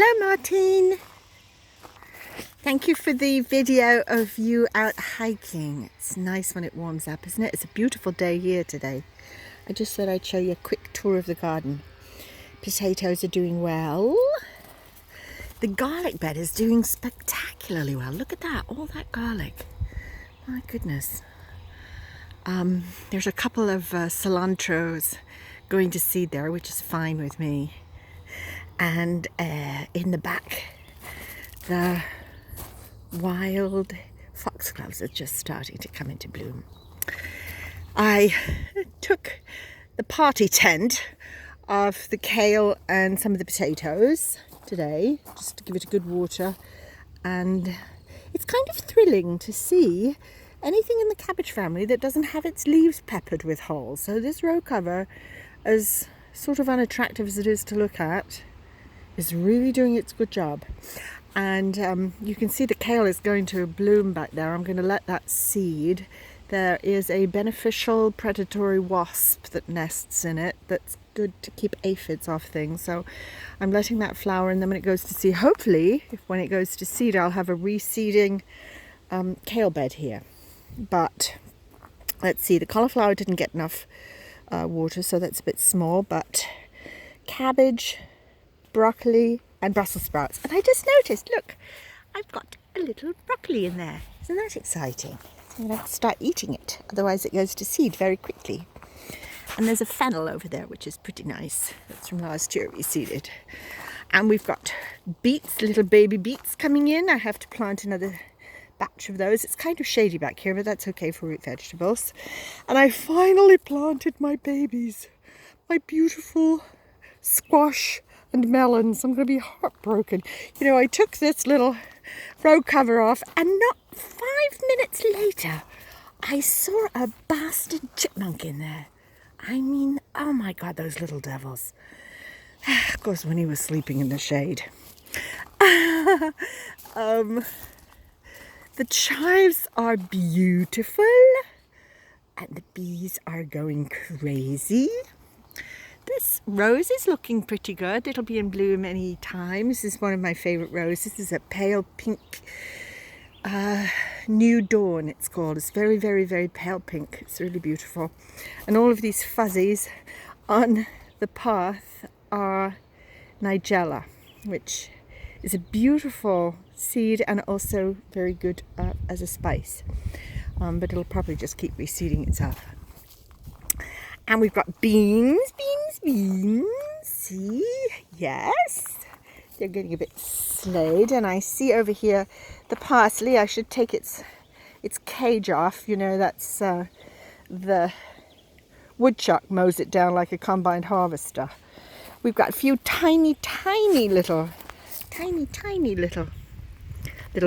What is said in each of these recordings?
Hello Martin. Thank you for the video of you out hiking. It's nice when it warms up, isn't it? It's a beautiful day here today. I just thought I'd show you a quick tour of the garden. Potatoes are doing well. The garlic bed is doing spectacularly well. Look at that, all that garlic. My goodness. There's a couple of cilantros going to seed there, which is fine with me. And in the back, the wild foxgloves are just starting to come into bloom. I took the party tent of the kale and some of the potatoes today, just to give it a good water. And it's kind of thrilling to see anything in the cabbage family that doesn't have its leaves peppered with holes. So this row cover, as sort of unattractive as it is to look at, is really doing its good job. And you can see the kale is going to bloom back there. I'm going to let that seed. There is a beneficial predatory wasp that nests in it that's good to keep aphids off things. So I'm letting that flower, and then when it goes to seed, hopefully when it goes to seed, I'll have a reseeding kale bed here. But let's see, the cauliflower didn't get enough water, so that's a bit small, but cabbage, broccoli and Brussels sprouts. And I just noticed, look, I've got a little broccoli in there. Isn't that exciting? So I'm going to have to start eating it, otherwise it goes to seed very quickly. And there's a fennel over there, which is pretty nice. That's from last year we seeded. And we've got beets, little baby beets coming in. I have to plant another batch of those. It's kind of shady back here, but that's okay for root vegetables. And I finally planted my babies, my beautiful squash and melons. I'm going to be heartbroken. You know, I took this little row cover off, and not 5 minutes later, I saw a bastard chipmunk in there. I mean, oh my God, those little devils. Of course, when he was sleeping in the shade. The chives are beautiful, and the bees are going crazy. This rose is looking pretty good. It'll be in bloom any time. This is one of my favorite roses. This is a pale pink New Dawn, it's called. It's very, very, very pale pink. It's really beautiful. And all of these fuzzies on the path are Nigella, which is a beautiful seed and also very good as a spice. But it'll probably just keep reseeding itself. And we've got beans. See? Yes. They're getting a bit slayed. And I see over here the parsley. I should take its cage off. You know, that's the woodchuck mows it down like a combined harvester. We've got a few tiny little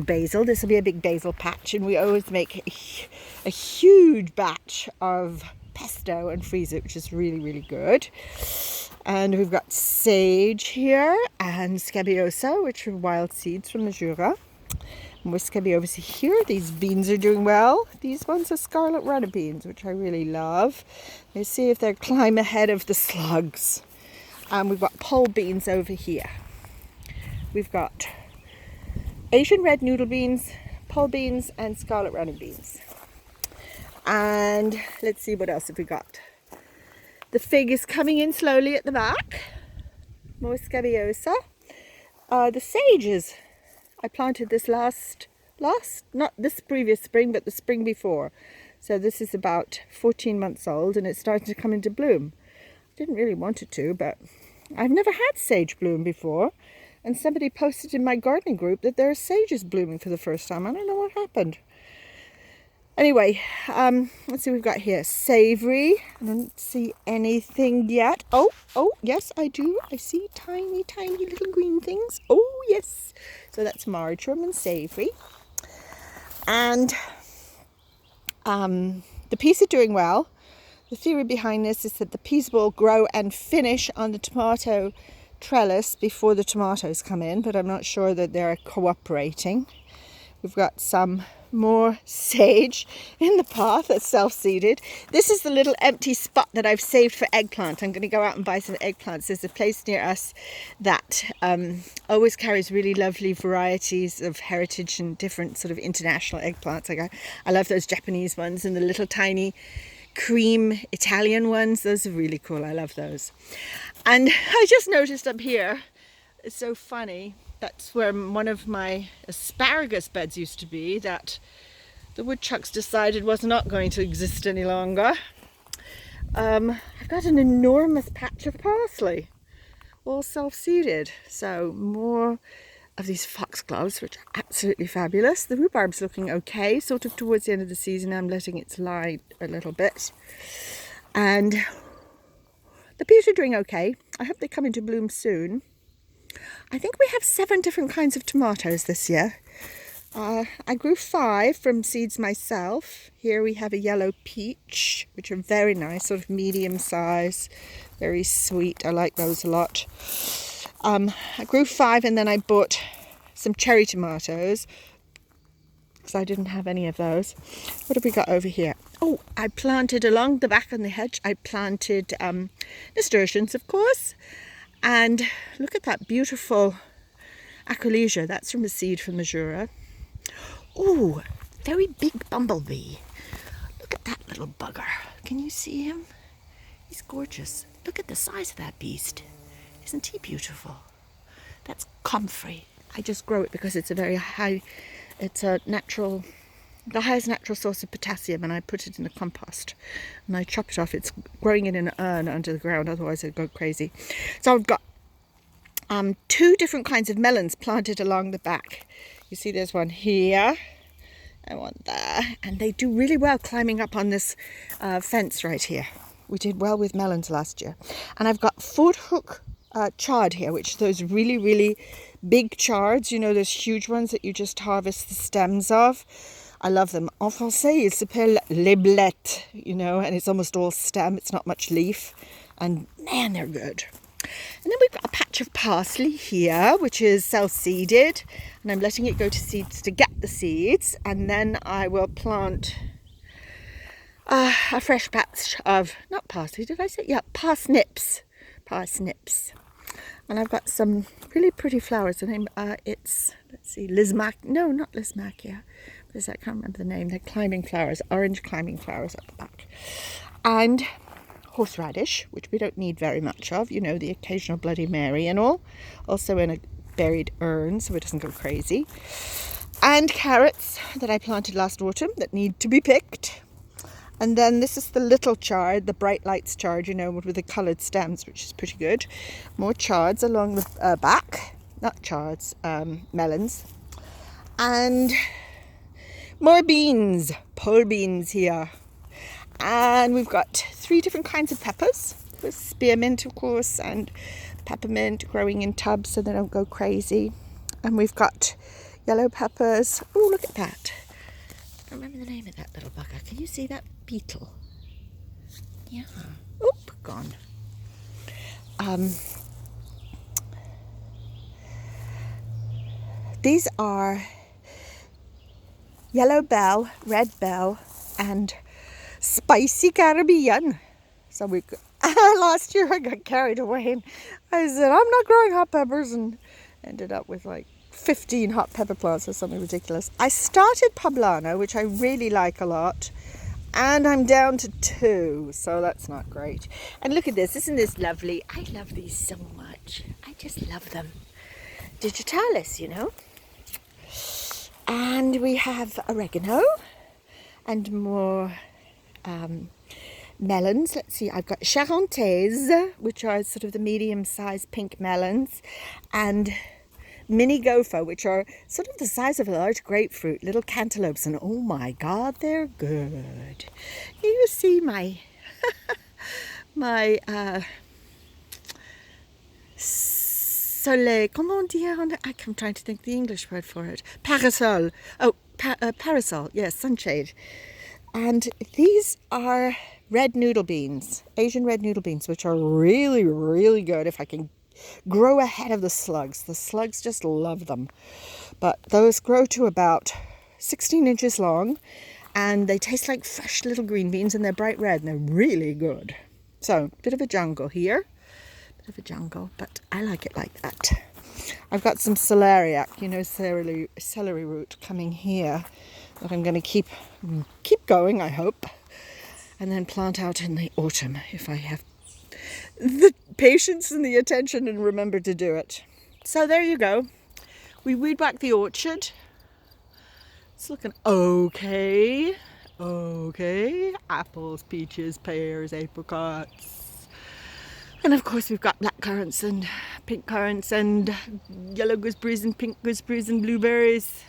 basil. This will be a big basil patch, and we always make a huge batch of pesto and freeze it, which is really, really good. And we've got sage here and scabiosa, which are wild seeds from the Jura. And with scabiosa here, these beans are doing well. These ones are scarlet runner beans, which I really love. Let's see if they'll climb ahead of the slugs. And we've got pole beans over here. We've got Asian red noodle beans, pole beans, and scarlet runner beans. And let's see, what else have we got? The fig is coming in slowly at the back. More scabiosa. The sages, I planted this not this previous spring, but the spring before. So this is about 14 months old, and it's starting to come into bloom. I didn't really want it to, but I've never had sage bloom before. And somebody posted in my gardening group that there are sages blooming for the first time. I don't know what happened. Anyway, let's see what we've got here. Savory. I don't see anything yet. Oh, yes, I do. I see tiny little green things. Oh, yes. So that's marjoram and savory. And the peas are doing well. The theory behind this is that the peas will grow and finish on the tomato trellis before the tomatoes come in, but I'm not sure that they're cooperating. We've got some more sage in the path that's self-seeded. This is the little empty spot that I've saved for eggplant. I'm going to go out and buy some eggplants. There's a place near us that always carries really lovely varieties of heritage and different sort of international eggplants. Like I love those Japanese ones and the little tiny cream Italian ones. Those are really cool. I love those. And I just noticed up here, it's so funny, that's where one of my asparagus beds used to be, that the woodchucks decided was not going to exist any longer. I've got an enormous patch of parsley, all self-seeded. So more of these foxgloves, which are absolutely fabulous. The rhubarb's looking okay, sort of towards the end of the season. I'm letting it slide a little bit. And the peas are doing okay. I hope they come into bloom soon. I think we have 7 different kinds of tomatoes this year. I grew 5 from seeds myself. Here we have a yellow peach, which are very nice, sort of medium size, very sweet. I like those a lot. I grew 5 and then I bought some cherry tomatoes because I didn't have any of those. What have we got over here? Oh, I planted along the back on the hedge, I planted nasturtiums, of course. And look at that beautiful aquilegia. That's from a seed from the Jura. Oh, very big bumblebee. Look at that little bugger. Can you see him? He's gorgeous. Look at the size of that beast. Isn't he beautiful? That's comfrey. I just grow it because it's a very high, it's a natural, the highest natural source of potassium, and I put it in the compost and I chop it off. It's growing in an urn under the ground, otherwise it'd go crazy. So I've got 2 different kinds of melons planted along the back. You see there's one here and one there, and they do really well climbing up on this fence right here. We did well with melons last year. And I've got foot hook chard here, which are those really, really big chards, you know, those huge ones that you just harvest the stems of. I love them. En français, il s'appelle les blettes, you know, and it's almost all stem. It's not much leaf. And man, they're good. And then we've got a patch of parsley here, which is self-seeded. And I'm letting it go to seeds to get the seeds. And then I will plant a fresh batch of, not parsley, did I say? Yeah, parsnips. Parsnips. And I've got some really pretty flowers. The name, it's, let's see, Lismac. No, not Lismachia. What is that? I can't remember the name. They're climbing flowers, orange climbing flowers at the back. And horseradish, which we don't need very much of. You know, the occasional Bloody Mary and all. Also in a buried urn, so it doesn't go crazy. And carrots that I planted last autumn that need to be picked. And then this is the little chard, the bright lights chard, you know, with the coloured stems, which is pretty good. More chards along the back. Not chards, melons. And more beans, pole beans here. And we've got 3 different kinds of peppers. With spearmint, of course, and peppermint growing in tubs so they don't go crazy. And we've got yellow peppers. Oh, look at that. I don't remember the name of that little bugger. Can you see that beetle? Yeah. Oop, gone. These are yellow bell, red bell, and spicy Caribbean. So last year I got carried away and I said, I'm not growing hot peppers, and ended up with like 15 hot pepper plants or something ridiculous. I started poblano, which I really like a lot, and I'm down to 2, so that's not great. And look at this, isn't this lovely? I love these so much. I just love them. Digitalis, you know. And we have oregano and more melons. Let's see, I've got Charentaise, which are sort of the medium-sized pink melons, and mini gopher, which are sort of the size of a large grapefruit, little cantaloupes, and oh my god, they're good. You see my my soleil, comment on dit? I'm trying to think the English word for it. Parasol. Oh, parasol, yes, sunshade. And these are red noodle beans, Asian red noodle beans, which are really, really good if I can grow ahead of the slugs. The slugs just love them. But those grow to about 16 inches long, and they taste like fresh little green beans, and they're bright red, and they're really good. So, bit of a jungle here. Bit of a jungle, but I like it like that. I've got some celeriac, you know, celery root coming here that I'm going to keep going, I hope, and then plant out in the autumn if I have the patience and the attention and remember to do it. So there you go. We weed back the orchard. It's looking okay. Okay. Apples, peaches, pears, apricots. And of course we've got black currants and pink currants and yellow gooseberries and pink gooseberries and blueberries.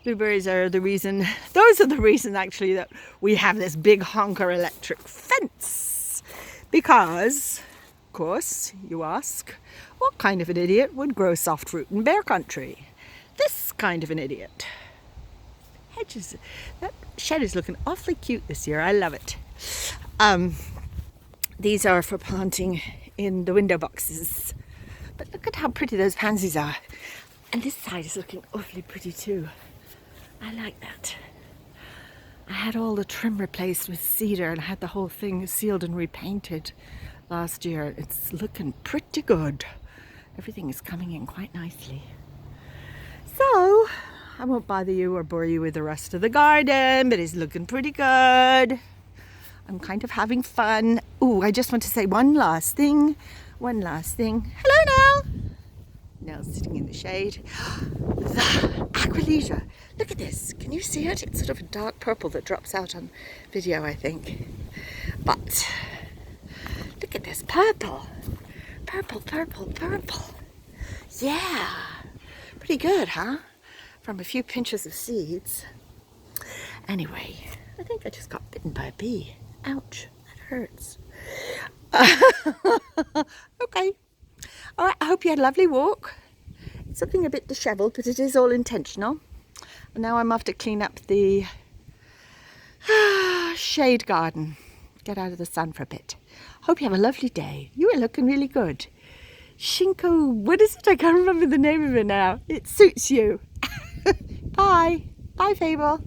Blueberries are the reason, those are the reason actually that we have this big honker electric fence. Because, of course, you ask, what kind of an idiot would grow soft fruit in bear country? This kind of an idiot. Hedges. That shed is looking awfully cute this year. I love it. These are for planting in the window boxes. But look at how pretty those pansies are. And this side is looking awfully pretty too. I like that. I had all the trim replaced with cedar and I had the whole thing sealed and repainted last year. It's looking pretty good. Everything is coming in quite nicely. So, I won't bother you or bore you with the rest of the garden, but it's looking pretty good. I'm kind of having fun. Ooh, I just want to say one last thing. Hello, Nell. Nell's sitting in the shade. The Aquilegia. Look at this. Can you see it? It's sort of a dark purple that drops out on video, I think. But look at this purple. Purple, purple, purple. Yeah. Pretty good, huh? From a few pinches of seeds. Anyway, I think I just got bitten by a bee. Ouch, that hurts. Okay. All right, I hope you had a lovely walk. It's looking a bit disheveled, but it is all intentional. And now I'm off to clean up the shade garden. Get out of the sun for a bit. Hope you have a lovely day. You are looking really good. Shinko, what is it? I can't remember the name of it now. It suits you. Bye. Bye, Fable.